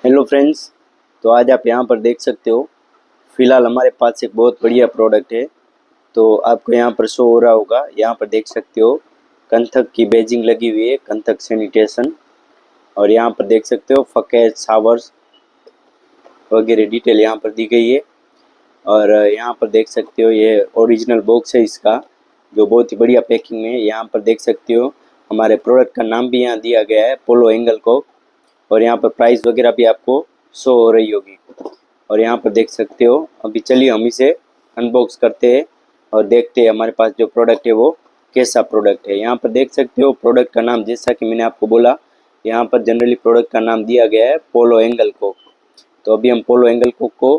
Hello friends. तो आज आप यहाँ पर देख सकते हो, फ़िलहाल हमारे पास एक बहुत बढ़िया प्रोडक्ट है। तो आपको यहाँ पर शो हो रहा होगा, यहाँ पर देख सकते हो कंथक की बैजिंग लगी हुई है, कंथक सैनिटेशन। और यहाँ पर देख सकते हो फकेज शावर्स वगैरह डिटेल यहाँ पर दी गई है। और यहाँ पर देख सकते हो ये ओरिजिनल बॉक्स है इसका, जो बहुत ही बढ़िया पैकिंग में है। यहाँ पर देख सकते हो हमारे प्रोडक्ट का नाम भी यहाँ दिया गया है, पोलो एंगल को। और यहाँ पर प्राइस वगैरह भी आपको शो हो रही होगी। और यहाँ पर देख सकते हो, अभी चलिए हम इसे अनबॉक्स करते हैं और देखते हैं हमारे पास जो प्रोडक्ट है वो कैसा प्रोडक्ट है। यहाँ पर देख सकते हो प्रोडक्ट का नाम, जैसा कि मैंने आपको बोला, यहाँ पर जनरली प्रोडक्ट का नाम दिया गया है पोलो एंगल को। तो अभी हम पोलो एंगल को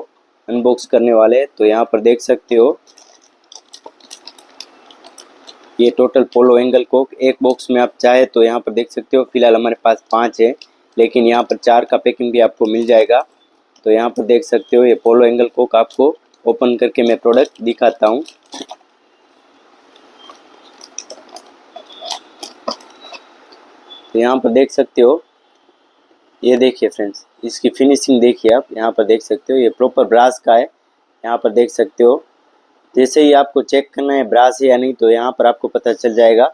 अनबॉक्स करने वाले हैं। तो यहाँ पर देख सकते हो ये टोटल पोलो एंगल कोक एक बॉक्स में आप चाहे तो यहाँ पर देख सकते हो, फिलहाल हमारे पास 5 है, लेकिन यहाँ पर 4 का पैकिंग भी आपको मिल जाएगा। तो यहाँ पर देख सकते हो ये पोलो एंगल कोक आपको ओपन करके मैं प्रोडक्ट दिखाता हूँ। तो यहाँ पर देख सकते हो, ये देखिए फ्रेंड्स, इसकी फिनिशिंग देखिए आप। यहाँ पर देख सकते हो ये प्रॉपर ब्रास का है। यहाँ पर देख सकते हो, जैसे ही आपको चेक करना है ब्रास है या नहीं, तो यहाँ पर आपको पता चल जाएगा।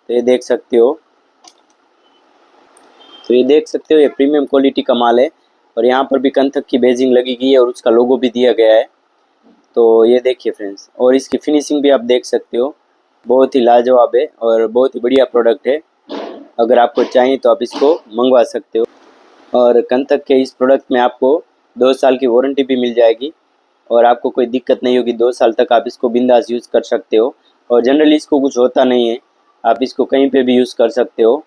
तो ये देख सकते हो, ये प्रीमियम क्वालिटी का माल है। और यहाँ पर भी कंथक की बैजिंग लगी गई है और उसका लोगो भी दिया गया है। तो ये देखिए फ्रेंड्स, और इसकी फिनिशिंग भी आप देख सकते हो, बहुत ही लाजवाब है और बहुत ही बढ़िया प्रोडक्ट है। अगर आपको चाहिए तो आप इसको मंगवा सकते हो। और कंथक के इस प्रोडक्ट में आपको 2 साल की वारंटी भी मिल जाएगी और आपको कोई दिक्कत नहीं होगी। 2 साल तक आप इसको बिंदास यूज़ कर सकते हो। और जनरली इसको कुछ होता नहीं है, आप इसको कहीं पे भी यूज़ कर सकते हो।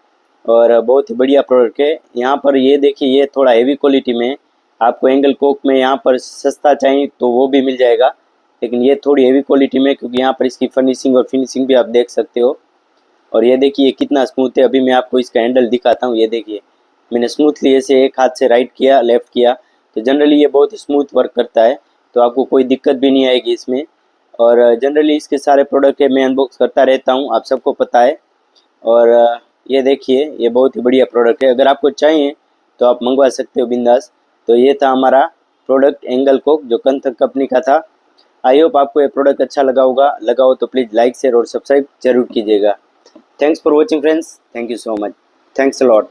और बहुत ही बढ़िया प्रोडक्ट है। यहाँ पर ये देखिए, ये थोड़ा हेवी क्वालिटी में आपको एंगल कोक में यहाँ पर सस्ता चाहिए तो वो भी मिल जाएगा, लेकिन ये थोड़ी हेवी क्वालिटी में, क्योंकि यहाँ पर इसकी फर्निशिंग और फिनिशिंग भी आप देख सकते हो। और ये देखिए कितना स्मूथ है। अभी मैं आपको इसका हैंडल दिखाता हूँ। ये देखिए, मैंने स्मूथली ऐसे एक हाथ से राइट किया, लेफ़्ट किया, तो जनरली ये बहुत स्मूथ वर्क करता है। तो आपको कोई दिक्कत भी नहीं आएगी इसमें। और जनरली इसके सारे प्रोडक्ट है मैं अनबॉक्स करता रहता हूँ, आप सबको पता है। और ये देखिए, ये बहुत ही बढ़िया प्रोडक्ट है। अगर आपको चाहिए तो आप मंगवा सकते हो बिंदास। तो ये था हमारा प्रोडक्ट एंगल कोक, जो कंथक कंपनी का था। आई होप आपको ये प्रोडक्ट अच्छा लगा होगा। लगा हो तो प्लीज़ लाइक, शेयर और सब्सक्राइब जरूर कीजिएगा। Thanks for watching friends. Thank you so much. Thanks a lot.